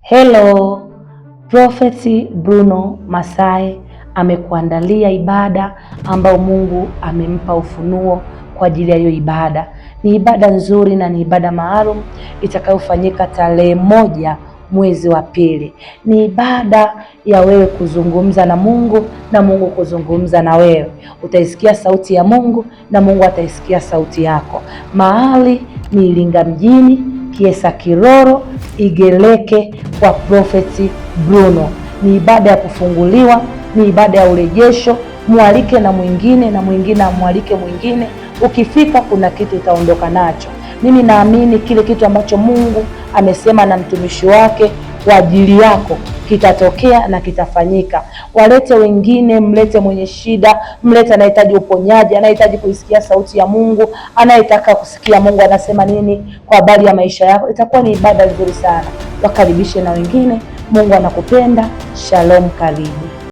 Hello, Prophet Bruno Masai amekuandalia ibada ambayo Mungu amempa ufunuo kwa ajili ya hiyo ibada. Ni ibada nzuri na ni ibada maalum itakayofanyika tarehe 1 mwezi wa pili. Ni ibada ya wewe kuzungumza na Mungu na Mungu kuzungumza na wewe. Utaisikia sauti ya Mungu na Mungu ataisikia sauti yako. Mahali ni Iringa mjini, Kiesa Kiroro, Igeleke kwa Prophet Bruno. Ni ibada ya kufunguliwa, ni ibada ya urejesho. Mualike na mwingine na mwingine amwalike mwingine. Ukifika kuna kitu utaondoka nacho. Mimi naamini kile kitu ambacho Mungu amesema na mtumishi wake kwa ajili yako kitatokea na kitafanyika. Walete wengine, mlete mwenye shida, mlete anahitaji uponyaji, anahitaji kuisikia sauti ya Mungu, anayetaka kusikia Mungu anasema nini kwa habari ya maisha yako. Itakuwa ni ibada nzuri sana. Wakaribishe na wengine. Mungu anakupenda. Shalom, karibu.